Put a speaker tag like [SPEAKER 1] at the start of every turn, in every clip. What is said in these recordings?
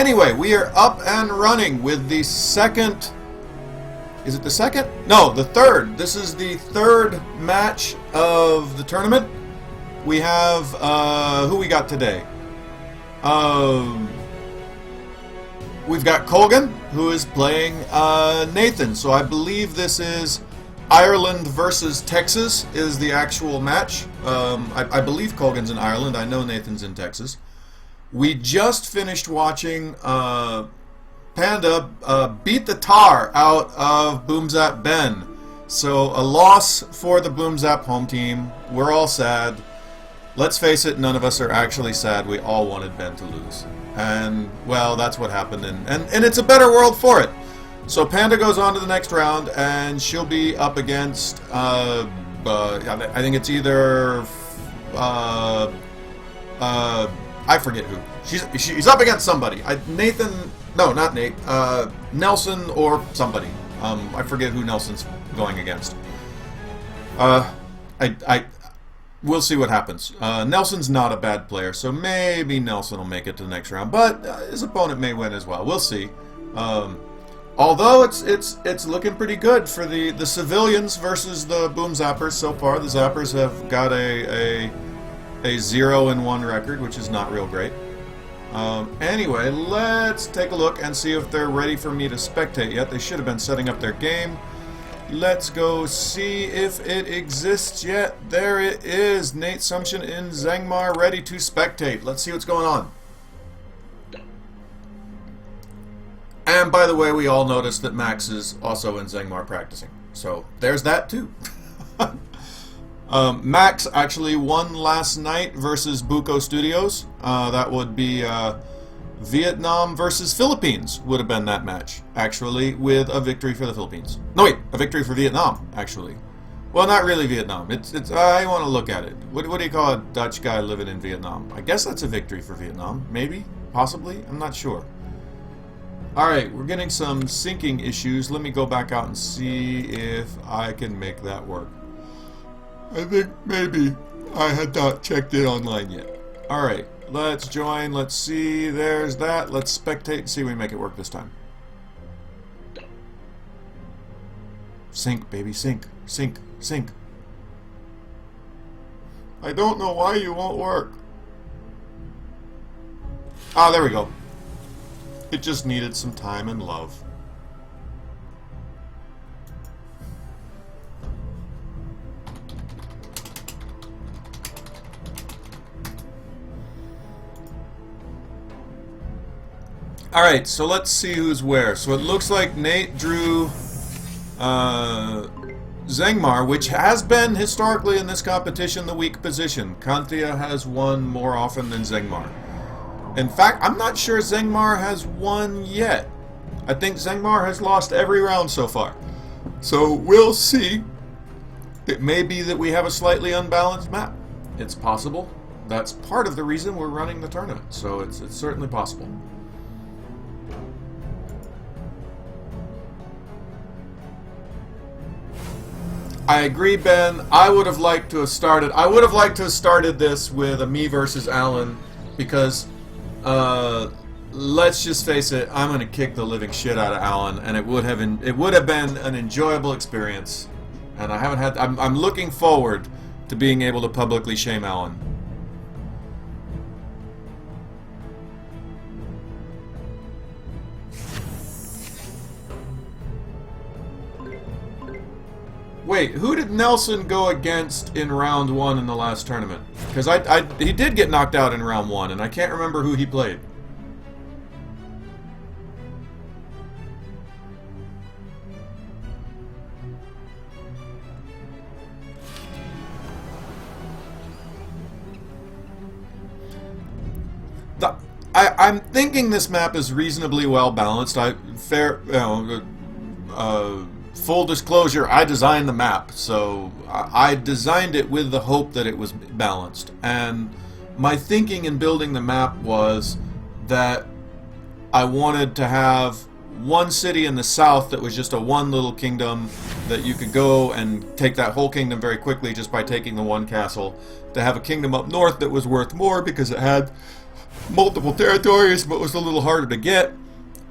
[SPEAKER 1] Anyway, we are up and running with the second... Is it the second? No, the third. This is the third match of the tournament. We have... who we got today? We've got Culgan, who is playing Nathan. So I believe this is Ireland versus Texas is the actual match. I believe Culgan's in Ireland. I know Nathan's in Texas. We just finished watching Panda beat the tar out of Boom Zap Ben. So a loss for the Boom Zap home team. We're all sad. Let's face it, none of us are actually sad. We all wanted Ben to lose. And, well, that's what happened. And it's a better world for it. So Panda goes on to the next round, and she'll be up against, I think it's either, I forget who. She's up against somebody. Nathan, no, not Nate, Nelson or somebody. I forget who Nelson's going against. We'll see what happens. Nelson's not a bad player, so maybe Nelson will make it to the next round, but his opponent may win as well. We'll see. Although it's looking pretty good for the civilians versus the Boom Zappers so far. The Zappers have got a 0-1 record, which is not real great. Anyway, let's take a look and see if they're ready for me to spectate yet. They should have been setting up their game. Let's go see if it exists yet. There it is. n8sumsion in Zengmar ready to spectate. Let's see what's going on. And by the way, we all noticed that Max is also in Zengmar practicing. So there's that too. Max actually won last night versus Buko Studios. That would be Vietnam versus Philippines would have been that match, actually, with a victory for the Philippines. No, wait, a victory for Vietnam, actually. Well, not really Vietnam. It's I want to look at it. What do you call a Dutch guy living in Vietnam? I guess that's a victory for Vietnam. Maybe? Possibly? I'm not sure. Alright, we're getting some syncing issues. Let me go back out and see if I can make that work. I think maybe I had not checked it online yet. Alright, let's join. Let's see. There's that. Let's spectate and see if we make it work this time. Sync, baby, sync. Sync, sync. I don't know why you won't work. Ah, there we go. It just needed some time and love. Alright, so let's see who's where. So it looks like Nate drew Zengmar, which has been historically in this competition the weak position. Kantia has won more often than Zengmar. In fact, I'm not sure Zengmar has won yet. I think Zengmar has lost every round so far. So we'll see. It may be that we have a slightly unbalanced map. It's possible. That's part of the reason we're running the tournament. So it's certainly possible. I agree, Ben. I would have liked to have started. I would have liked to have started this with a me versus Alan, because let's just face it, I'm gonna kick the living shit out of Alan, and it would have been an enjoyable experience. And I haven't had. I'm looking forward to being able to publicly shame Alan. Wait, who did Nelson go against in round 1 in the last tournament? Because he did get knocked out in round 1, and I can't remember who he played. I'm thinking this map is reasonably well balanced. Full disclosure, I designed the map, so I designed it with the hope that it was balanced. And my thinking in building the map was that I wanted to have one city in the south that was just a one little kingdom that you could go and take that whole kingdom very quickly just by taking the one castle, to have a kingdom up north that was worth more because it had multiple territories, but was a little harder to get.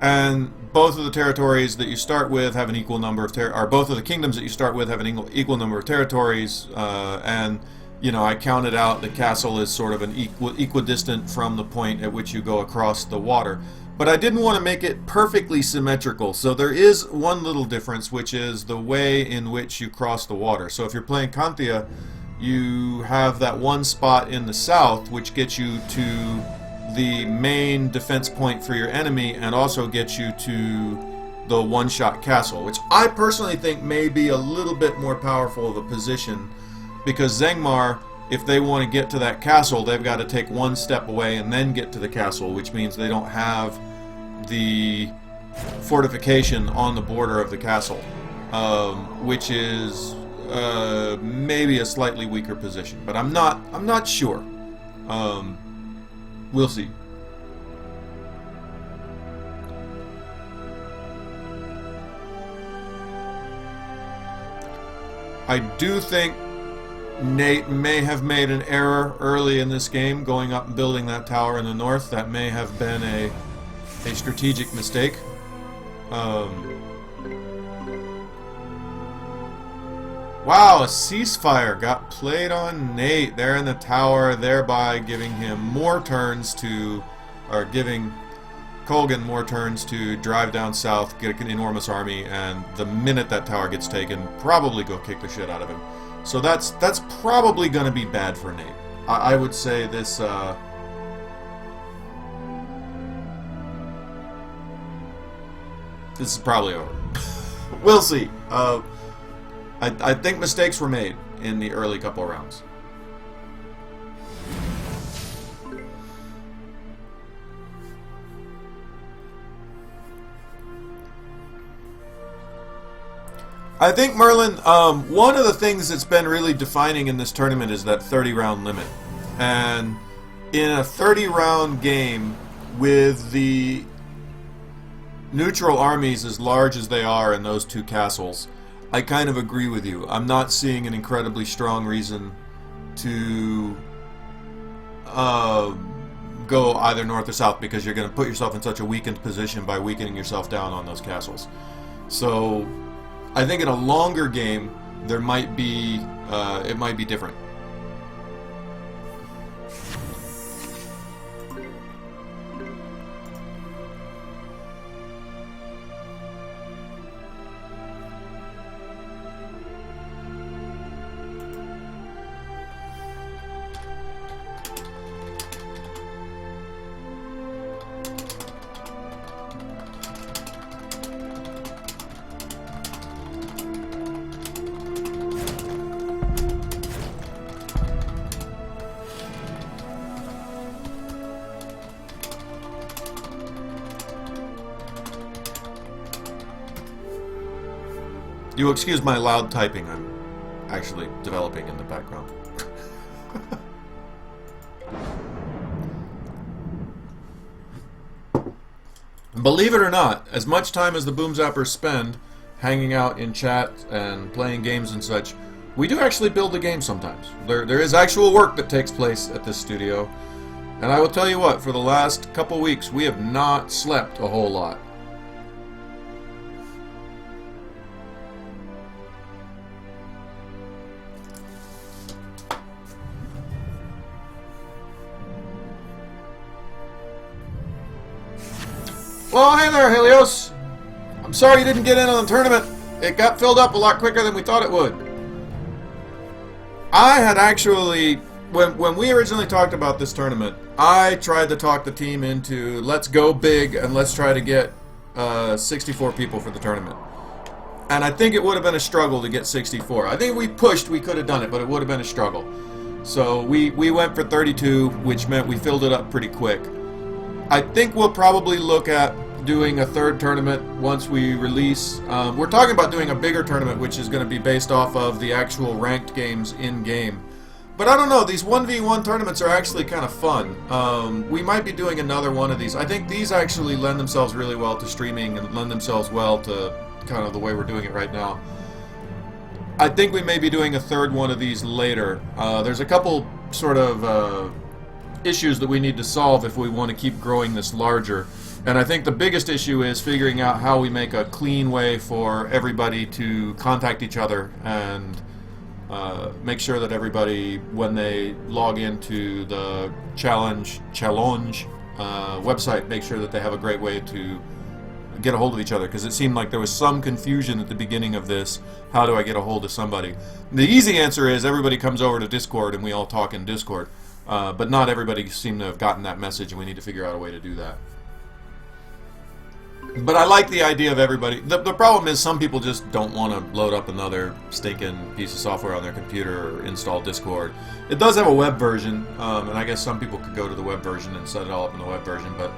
[SPEAKER 1] And both of the territories that you start with have an equal number of or both of the kingdoms that you start with have an equal number of territories. And you know, I counted out the castle is sort of an equidistant from the point at which you go across the water. But I didn't want to make it perfectly symmetrical, so there is one little difference, which is the way in which you cross the water. So if you're playing Cantia, you have that one spot in the south, which gets you to the main defense point for your enemy, and also gets you to the one-shot castle, which I personally think may be a little bit more powerful of a position, because Zengmar, if they want to get to that castle, they've got to take one step away and then get to the castle, which means they don't have the fortification on the border of the castle, which is maybe a slightly weaker position, but I'm not sure. We'll see. I do think Nate may have made an error early in this game going up and building that tower in the north. That may have been a strategic mistake. Wow, a ceasefire got played on Nate there in the tower, thereby giving him more turns to, or giving Culgan more turns to drive down south, get an enormous army, and the minute that tower gets taken, probably go kick the shit out of him. So that's probably going to be bad for Nate. I would say this. This is probably over. We'll see. I think mistakes were made in the early couple of rounds. I think, Merlin, one of the things that's been really defining in this tournament is that 30-round limit. And in a 30-round game with the neutral armies as large as they are in those two castles, I kind of agree with you. I'm not seeing an incredibly strong reason to go either north or south, because you're going to put yourself in such a weakened position by weakening yourself down on those castles. So I think in a longer game, there might be it might be different. You excuse my loud typing, I'm actually developing in the background. Believe it or not, as much time as the Boom Zappers spend hanging out in chat and playing games and such, we do actually build a game sometimes. There is actual work that takes place at this studio, and I will tell you what, for the last couple weeks we have not slept a whole lot. Well, hey there, Helios. I'm sorry you didn't get in on the tournament. It got filled up a lot quicker than we thought it would. I had actually, when we originally talked about this tournament, I tried to talk the team into, let's go big and let's try to get 64 people for the tournament. And I think it would have been a struggle to get 64. I think if we pushed, we could have done it, but it would have been a struggle. So we went for 32, which meant we filled it up pretty quick. I think we'll probably look at doing a third tournament once we release. We're talking about doing a bigger tournament, which is going to be based off of the actual ranked games in-game. But I don't know, these 1v1 tournaments are actually kind of fun. We might be doing another one of these. I think these actually lend themselves really well to streaming and lend themselves well to kind of the way we're doing it right now. I think we may be doing a third one of these later. There's a couple sort of issues that we need to solve if we want to keep growing this larger. And I think the biggest issue is figuring out how we make a clean way for everybody to contact each other and make sure that everybody, when they log into the challenge website, make sure that they have a great way to get a hold of each other, because it seemed like there was some confusion at the beginning of this. How do I get a hold of somebody? The easy answer is everybody comes over to Discord and we all talk in Discord, but not everybody seemed to have gotten that message, and we need to figure out a way to do that. But I like the idea of everybody. The problem is some people just don't want to load up another stinking piece of software on their computer or install Discord. It does have a web version, and I guess some people could go to the web version and set it all up in the web version, but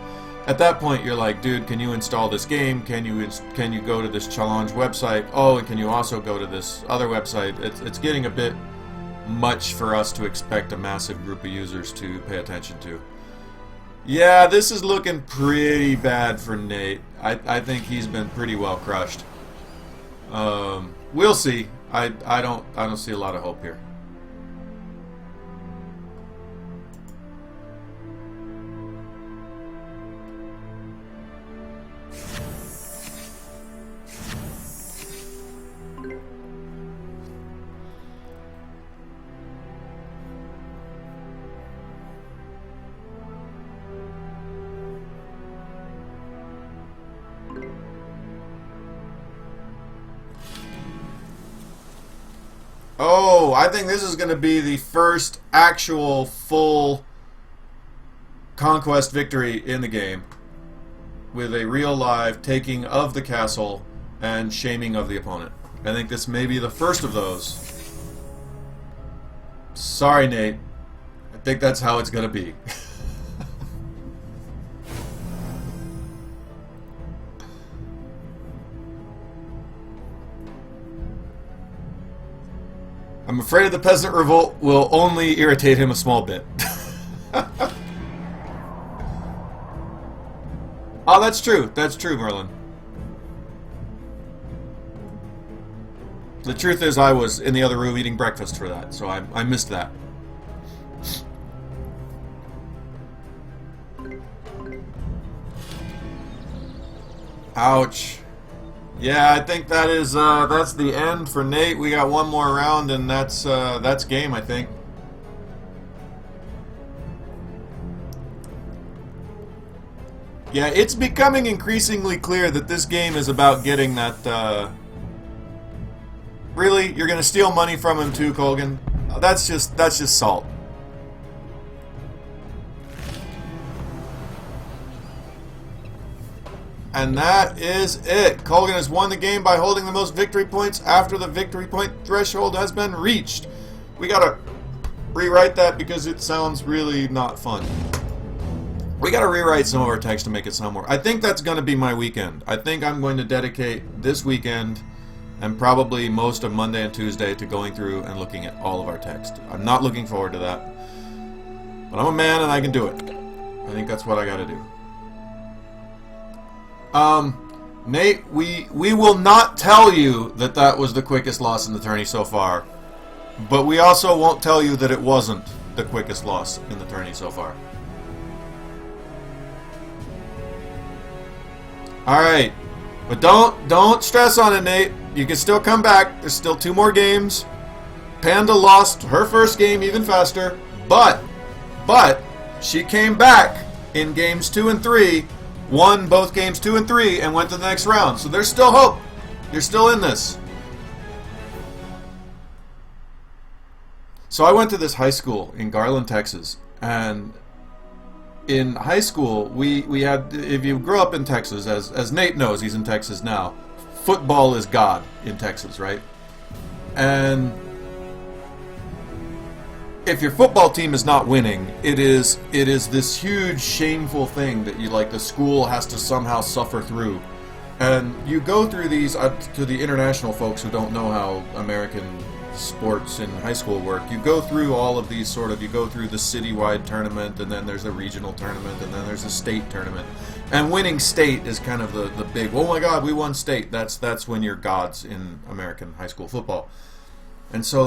[SPEAKER 1] at that point, you're like, dude, can you install this game? Can you go to this challenge website? Oh, and can you also go to this other website? It's getting a bit much for us to expect a massive group of users to pay attention to. Yeah, this is looking pretty bad for Nate. I think he's been pretty well crushed. We'll see. I don't see a lot of hope here. Oh, I think this is going to be the first actual full conquest victory in the game, with a real live taking of the castle and shaming of the opponent. I think this may be the first of those. Sorry, Nate. I think that's how it's going to be. I'm afraid the peasant revolt will only irritate him a small bit. Oh, that's true. That's true, Merlin. The truth is I was in the other room eating breakfast for that, so I missed that. Ouch. Yeah, I think that is that's the end for Nate. We got one more round, and that's game, I think. Yeah, it's becoming increasingly clear that this game is about getting that. Really, you're gonna steal money from him too, Culgan? That's just salt. And that is it. Culgan has won the game by holding the most victory points after the victory point threshold has been reached. We gotta rewrite that because it sounds really not fun. We gotta rewrite some of our text to make it sound more. I think that's gonna be my weekend. I think I'm going to dedicate this weekend and probably most of Monday and Tuesday to going through and looking at all of our text. I'm not looking forward to that. But I'm a man and I can do it. I think that's what I gotta do. Nate, we will not tell you that that was the quickest loss in the tourney so far, but we also won't tell you that it wasn't the quickest loss in the tourney so far. Alright, but don't stress on it, Nate. You can still come back. There's still 2 more games. Panda lost her first game even faster, but she came back in games 2 and 3, won both games 2 and 3, and went to the next round. So there's still hope. You're still in this. So I went to this high school in Garland, Texas, and in high school we had, if you grew up in Texas, as Nate knows, he's in Texas now, football is God in Texas, right? And if your football team is not winning, it is this huge shameful thing that the school has to somehow suffer through. And you go through these, to the international folks who don't know how American sports in high school work, you go through all of these you go through the citywide tournament, and then there's a regional tournament, and then there's a state tournament. And winning state is kind of the big, oh my god, we won state. That's when you're gods in American high school football. And so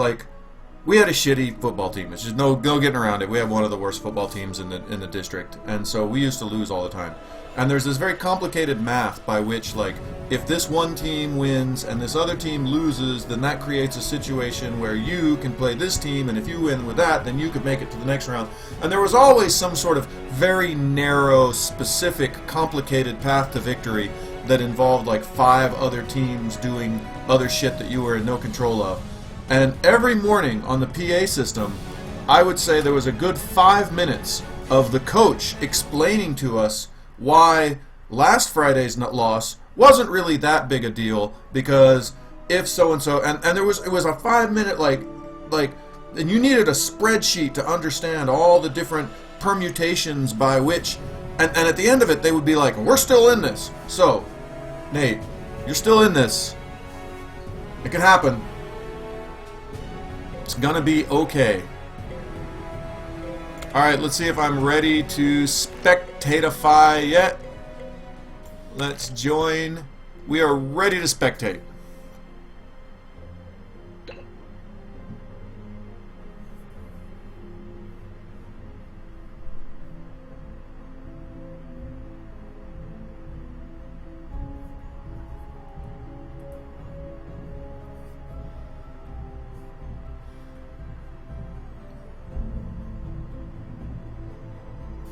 [SPEAKER 1] we had a shitty football team. It's just no getting around it. We had one of the worst football teams in the district, and so we used to lose all the time. And there's this very complicated math by which, like, if this one team wins and this other team loses, then that creates a situation where you can play this team, and if you win with that, then you could make it to the next round. And there was always some sort of very narrow, specific, complicated path to victory that involved like 5 other teams doing other shit that you were in no control of. And every morning on the PA system, I would say there was a good 5 minutes of the coach explaining to us why last Friday's loss wasn't really that big a deal, because if so and so, and it was a 5-minute like, and you needed a spreadsheet to understand all the different permutations by which, and at the end of it they would be like, we're still in this. So, Nate, you're still in this. It can happen. It's gonna be okay. Alright, let's see if I'm ready to spectatify yet. Let's join. We are ready to spectate.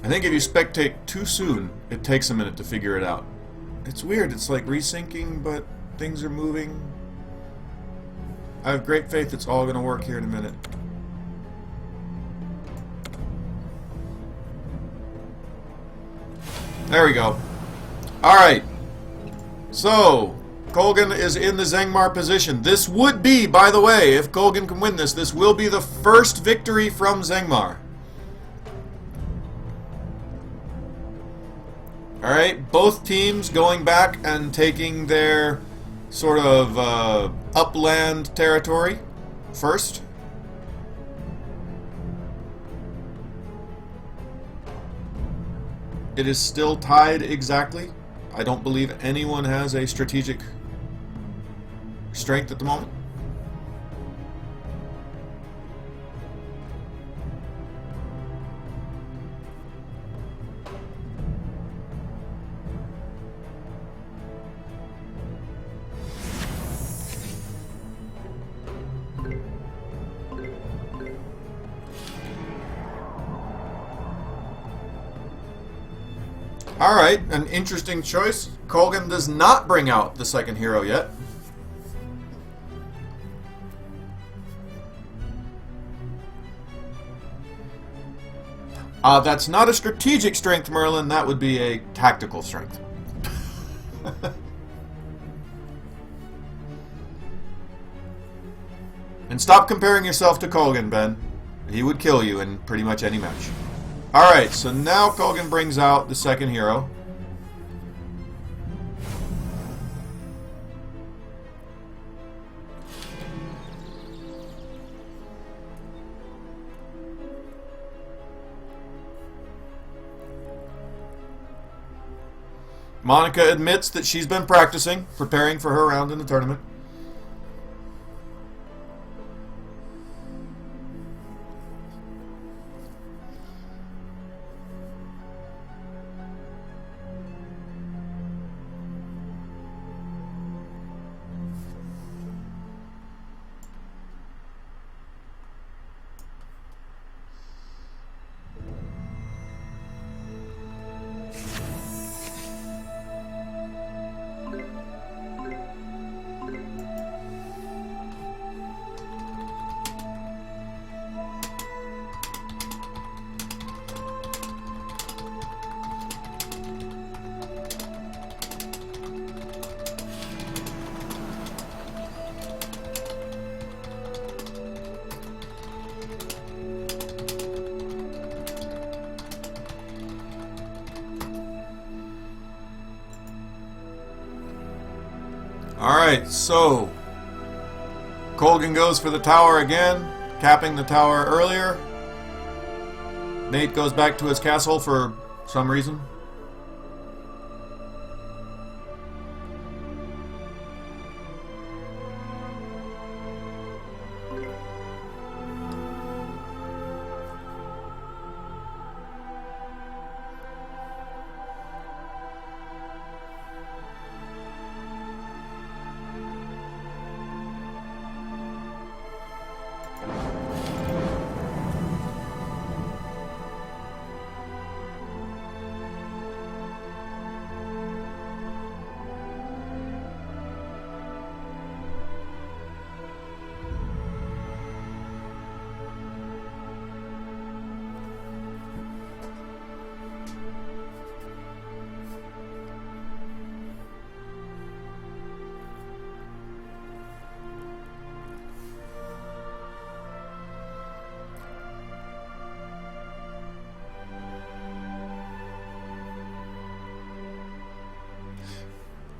[SPEAKER 1] I think if you spectate too soon, it takes a minute to figure it out. It's weird, it's like resyncing, but things are moving. I have great faith it's all going to work here in a minute. There we go. Alright. So, Culgan is in the Zengmar position. This would be, by the way, if Culgan can win this will be the first victory from Zengmar. Alright, both teams going back and taking their sort of upland territory first. It is still tied exactly. I don't believe anyone has a strategic strength at the moment. Alright, an interesting choice. Culgan does not bring out the second hero yet. That's not a strategic strength, Merlin. That would be a tactical strength. And stop comparing yourself to Culgan, Ben. He would kill you in pretty much any match. Alright, so now Culgan brings out the second hero. Monica admits that she's been practicing, preparing for her round in the tournament. Alright, so Culgan goes for the tower again, capping the tower earlier. Nate goes back to his castle for some reason.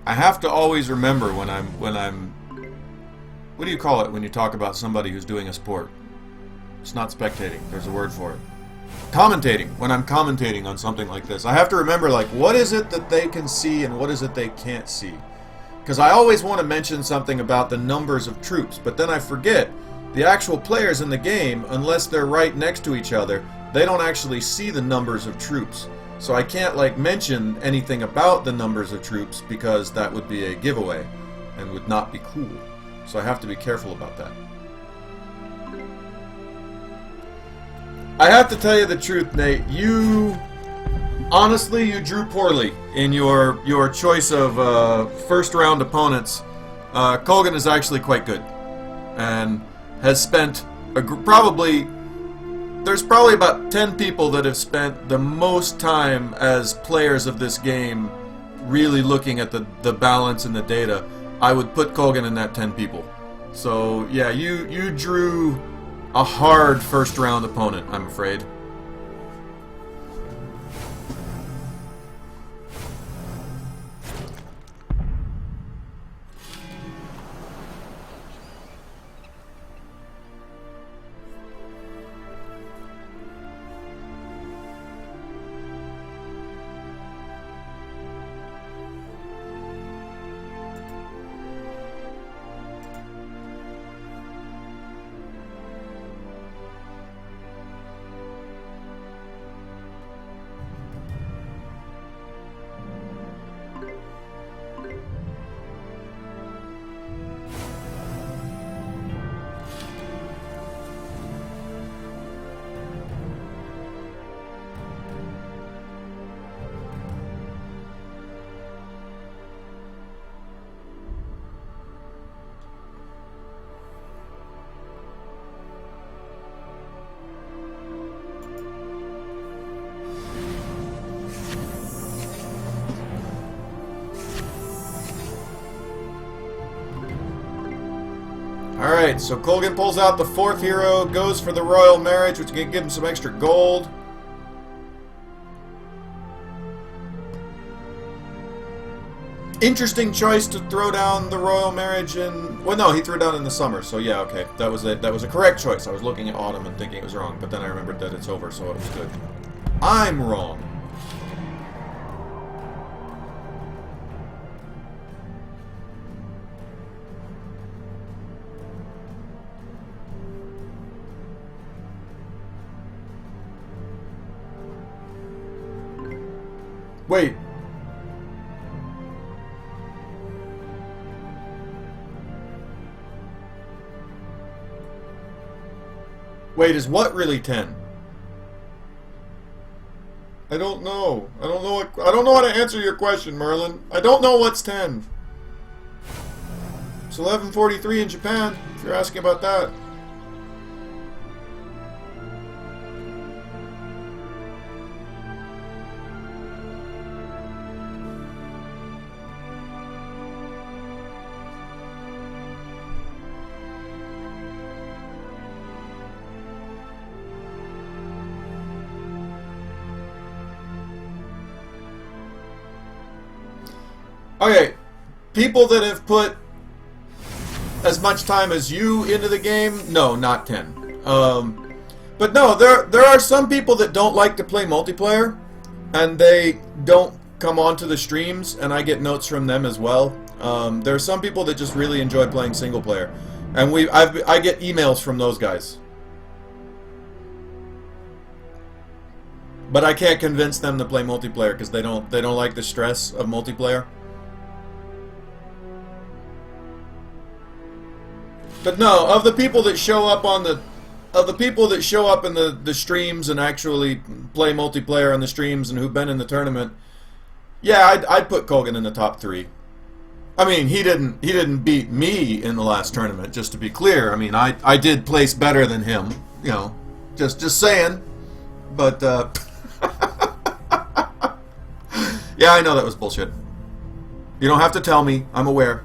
[SPEAKER 1] I have to always remember when I'm what do you call it when you talk about somebody who's doing a sport? It's not spectating. There's a word for it. Commentating. When I'm commentating on something like this, I have to remember, like, what is it that they can see and what is it they can't see? Because I always want to mention something about the numbers of troops, but then I forget the actual players in the game, unless they're right next to each other, they don't actually see the numbers of troops. So I can't, like, mention anything about the numbers of troops because that would be a giveaway and would not be cool. So I have to be careful about that. I have to tell you the truth, Nate. Honestly, you drew poorly in your choice of first round opponents. Culgan is actually quite good, and has spent there's probably about 10 people that have spent the most time as players of this game really looking at the balance and the data. I would put Culgan in that 10 people. So yeah, you drew a hard first round opponent, I'm afraid. Alright, so Culgan pulls out the 4th hero, goes for the royal marriage, which can give him some extra gold. Interesting choice to throw down the royal marriage in... Well, no, he threw it down in the summer, so yeah, okay. That was a correct choice. I was looking at autumn and thinking it was wrong, but then I remembered that it's over, so it was good. I'm wrong. Wait. Wait, is what really 10? I don't know. I don't know how to answer your question, Merlin. I don't know what's 10. It's 11:43 in Japan, if you're asking about that. Okay, people that have put as much time as you into the game, no, not 10. But no, there are some people that don't like to play multiplayer, and they don't come onto the streams, and I get notes from them as well. There are some people that just really enjoy playing single player, and I get emails from those guys. But I can't convince them to play multiplayer because they don't like the stress of multiplayer. But no, of the people that show up in the streams and actually play multiplayer on the streams and who've been in the tournament, yeah, I'd put Culgan in the top 3. I mean, he didn't beat me in the last tournament, just to be clear. I mean, I did place better than him, you know, just saying. But yeah, I know that was bullshit. You don't have to tell me. I'm aware.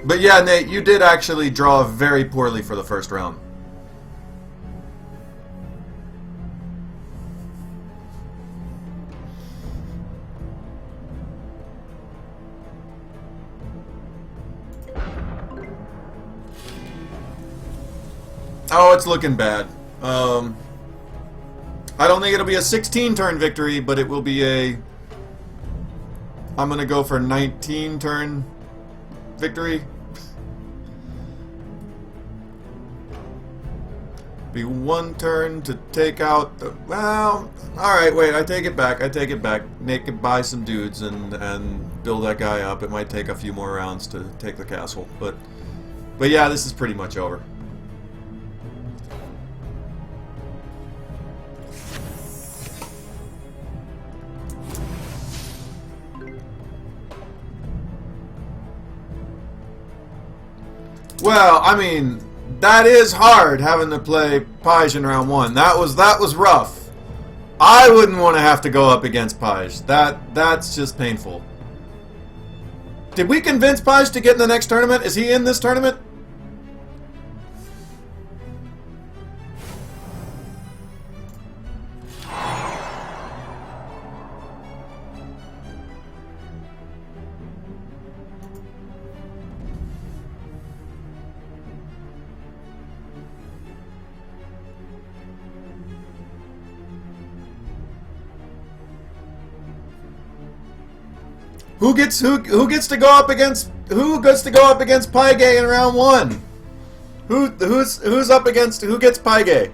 [SPEAKER 1] But yeah, Nate, you did actually draw very poorly for the first round. Oh, it's looking bad. I don't think it'll be a 16-turn victory, but it will be a... I'm going to go for 19-turn victory. Be 1 turn to take out the... Well, alright, wait, I take it back. I take it back. Nate can buy some dudes and build that guy up. It might take a few more rounds to take the castle. But yeah, this is pretty much over. Well, I mean, that is hard having to play Page in round 1. That was rough. I wouldn't want to have to go up against Page. That's just painful. Did we convince Page to get in the next tournament? Is he in this tournament? Who gets to go up against Paige in round 1? Who's up against who gets Paige?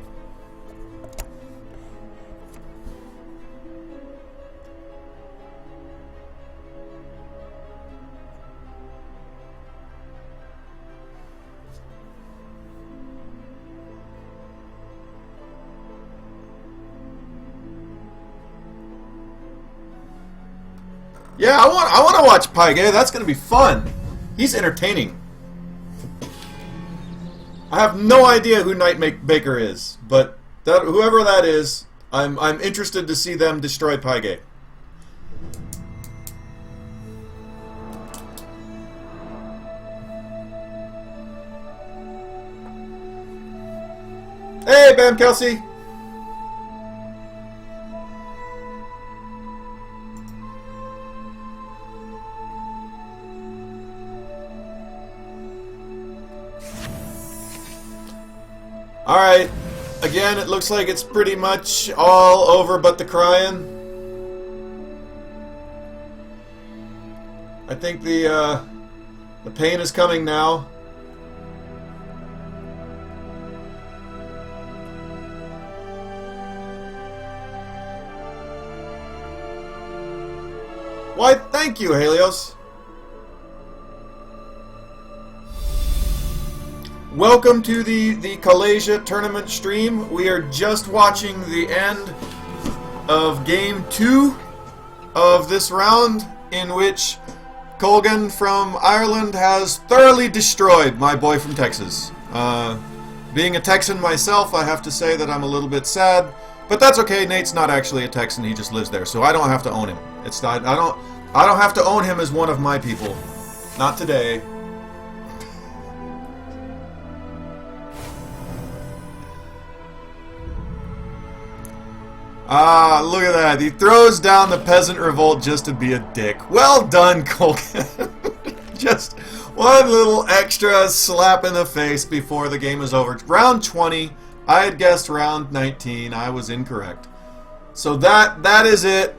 [SPEAKER 1] Yeah, I want to watch Paige. That's going to be fun. He's entertaining. I have no idea who Knight Baker is, but whoever that is, I'm interested to see them destroy Paige. Hey, Bam Kelsey. Alright, again, it looks like it's pretty much all over but the crying. I think the pain is coming now. Why, thank you, Helios. Welcome to the Callasia tournament stream. We are just watching the end of Game 2 of this round, in which Culgan from Ireland has thoroughly destroyed my boy from Texas. Being a Texan myself, I have to say that I'm a little bit sad, but that's okay. Nate's not actually a Texan; he just lives there, so I don't have to own him. It's not. I don't have to own him as one of my people. Not today. Ah, look at that. He throws down the peasant revolt just to be a dick. Well done, Culgan. Just one little extra slap in the face before the game is over. Round 20. I had guessed round 19. I was incorrect. So that is it.